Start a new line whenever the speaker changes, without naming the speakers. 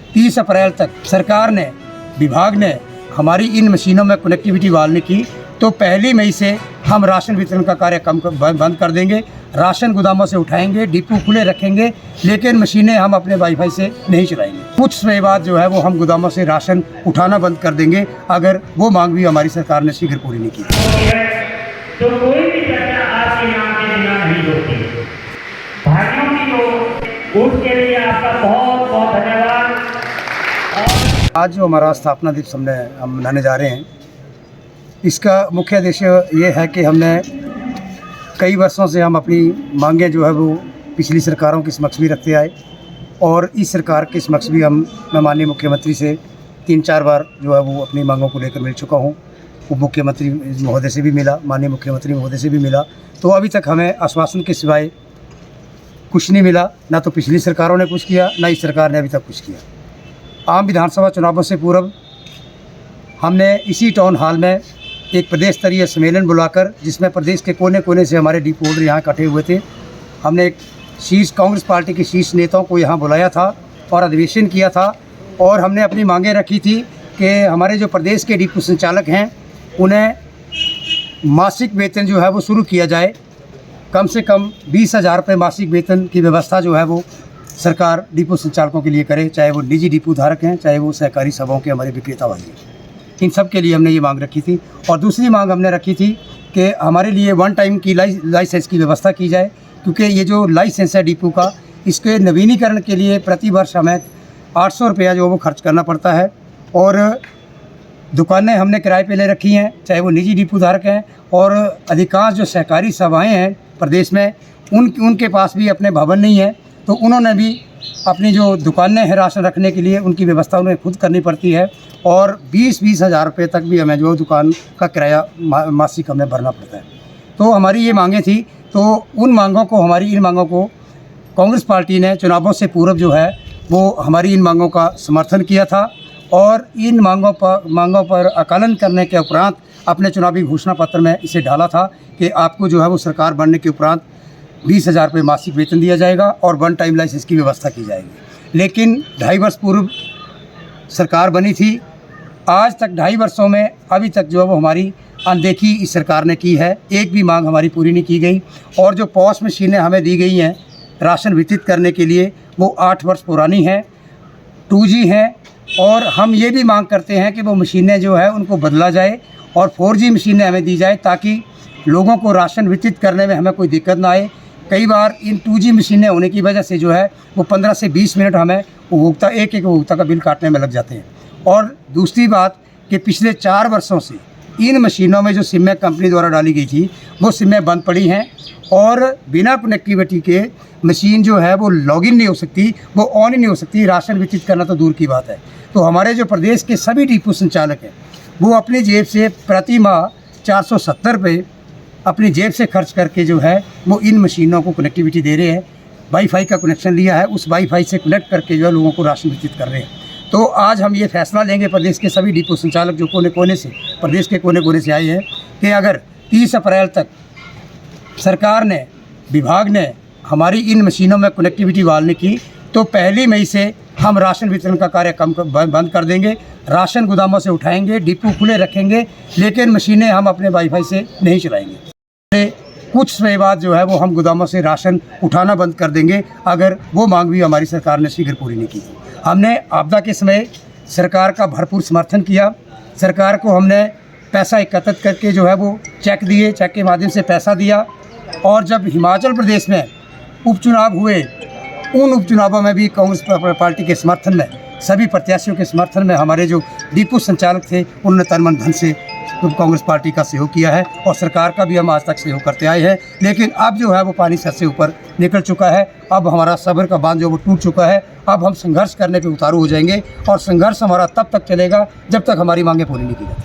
30 अप्रैल तक सरकार ने, विभाग ने हमारी इन मशीनों में कनेक्टिविटी बहाल नहीं की तो 1 मई से हम राशन वितरण का कार्य बंद कर देंगे। राशन गोदामों से उठाएंगे, डिपो खुले रखेंगे, लेकिन मशीनें हम अपने वाईफाई से नहीं चलाएंगे। कुछ समय बाद जो है वो हम गोदामों से राशन उठाना बंद कर देंगे, अगर वो मांग भी हमारी सरकार ने शीघ्र पूरी नहीं की।
तो कोई भी चर्चा आपके यहाँ के बिना नहीं होती। भाइयों की तो उसके लिए आपका बहुत बहुत धन्यवाद।
आज जो हमारा स्थापना दिवस हम मनाने जा रहे हैं, इसका मुख्य उद्देश्य ये है कि हमने कई वर्षों से हम अपनी मांगें जो है वो पिछली सरकारों के समक्ष भी रखते आए और इस सरकार के समक्ष भी मैं माननीय मुख्यमंत्री से 3-4 बार जो है वो अपनी मांगों को लेकर मिल चुका हूँ। उप मुख्यमंत्री महोदय से भी मिला, माननीय मुख्यमंत्री महोदय से भी मिला, तो अभी तक हमें आश्वासन के सिवाय कुछ नहीं मिला। ना तो पिछली सरकारों ने कुछ किया, ना इस सरकार ने अभी तक कुछ किया। आम विधानसभा चुनावों से पूर्व हमने इसी टाउन हॉल में एक प्रदेश स्तरीय सम्मेलन बुलाकर, जिसमें प्रदेश के कोने कोने से हमारे डिपो होल्डर यहाँ इकट्ठे हुए थे, हमने एक कांग्रेस पार्टी के शीर्ष नेताओं को यहाँ बुलाया था और अधिवेशन किया था और हमने अपनी मांगें रखी थी कि हमारे जो प्रदेश के डिपो संचालक हैं उन्हें मासिक वेतन जो है वो शुरू किया जाए। कम से कम 20,000 रुपये मासिक वेतन की व्यवस्था जो है वो सरकार डिपो संचालकों के लिए करे, चाहे वो निजी डिपो धारक हैं, चाहे वो सहकारी सभाओं के हमारे विक्रेता भाई हैं। इन सब के लिए हमने ये मांग रखी थी। और दूसरी मांग हमने रखी थी कि हमारे लिए 1 टाइम की लाइसेंस की व्यवस्था की जाए, क्योंकि ये जो लाइसेंस है डिपो का, इसके नवीनीकरण के लिए प्रति वर्ष हमें 800 रुपया जो वो खर्च करना पड़ता है। और दुकानें हमने किराए पे ले रखी हैं, चाहे वो निजी डिपो धारक हैं, और अधिकांश जो सहकारी सभाएँ हैं प्रदेश में उनके पास भी अपने भवन नहीं है, तो उन्होंने भी अपनी जो दुकानें हैं राशन रखने के लिए, उनकी व्यवस्था उन्हें खुद करनी पड़ती है और 20-20 हज़ार रुपये तक भी हमें जो दुकान का किराया मासिक हमें भरना पड़ता है। तो हमारी ये मांगें थी, तो इन मांगों को कांग्रेस पार्टी ने चुनावों से पूर्व जो है वो हमारी इन मांगों का समर्थन किया था और इन मांगों पर आकलन करने के उपरांत अपने चुनावी घोषणा पत्र में इसे डाला था कि आपको जो है वो सरकार बनने के उपरांत 20,000 रुपये मासिक वेतन दिया जाएगा और 1 टाइम लाइसेंस की व्यवस्था की जाएगी। लेकिन 2.5 वर्ष पूर्व सरकार बनी थी, आज तक 2.5 वर्षों में अभी तक जो है वो हमारी अनदेखी इस सरकार ने की है। एक भी मांग हमारी पूरी नहीं की गई और जो पॉस मशीनें हमें दी गई हैं राशन वितरित करने के लिए, वो 8 वर्ष पुरानी हैं, 2G हैं। और हम ये भी मांग करते हैं कि वो मशीनें जो है उनको बदला जाए और 4G मशीनें हमें दी जाए, ताकि लोगों को राशन वितरित करने में हमें कोई दिक्कत ना आए। कई बार इन 2G मशीनें होने की वजह से जो है वो 15 से 20 मिनट हमें एक उपभोक्ता का बिल काटने में लग जाते हैं। और दूसरी बात कि पिछले 4 वर्षों से इन मशीनों में जो सिमें कंपनी द्वारा डाली गई थी वो सिमें बंद पड़ी हैं और बिना कनेक्टिविटी के मशीन जो है वो लॉगिन नहीं हो सकती, वो ऑन ही नहीं हो सकती। राशन वितरित करना तो दूर की बात है। तो हमारे जो प्रदेश के सभी डिपो संचालक हैं वो अपनी जेब से प्रति माह 470 रुपये अपनी जेब से खर्च करके जो है वो इन मशीनों को कनेक्टिविटी दे रहे हैं। वाईफाई का कनेक्शन लिया है, उस वाईफाई से कनेक्ट करके जो है लोगों को राशन वितरित कर रहे हैं। तो आज हम ये फैसला लेंगे, प्रदेश के सभी डिपो संचालक जो प्रदेश के कोने कोने से आए हैं, कि अगर 30 अप्रैल तक सरकार ने, विभाग ने हमारी इन मशीनों में कनेक्टिविटी बहाल नहीं की तो 1 मई से हम राशन वितरण का कार्य बंद कर देंगे। राशन गोदामों से उठाएंगे, डिपो खुले रखेंगे, लेकिन मशीनें हम अपने वाईफाई से नहीं चलाएंगे। कुछ समय बाद जो है वो हम गोदामों से राशन उठाना बंद कर देंगे, अगर वो मांग भी हमारी सरकार ने शीघ्र पूरी नहीं की। हमने आपदा के समय सरकार का भरपूर समर्थन किया। सरकार को हमने पैसा एकत्रित करके जो है वो चेक दिए, चेक के माध्यम से पैसा दिया। और जब हिमाचल प्रदेश में उपचुनाव हुए, उन उपचुनावों में भी कांग्रेस पार्टी के समर्थन में, सभी प्रत्याशियों के समर्थन में हमारे जो डिपो संचालक थे उन्होंने तन मन धन से कांग्रेस पार्टी का सहयोग किया है और सरकार का भी हम आज तक सहयोग करते आए हैं। लेकिन अब जो है वो पानी सर से ऊपर निकल चुका है। अब हमारा सब्र का बांध जो वो टूट चुका है। अब हम संघर्ष करने पे उतारू हो जाएंगे और संघर्ष हमारा तब तक चलेगा जब तक हमारी मांगें पूरी नहीं की जाती।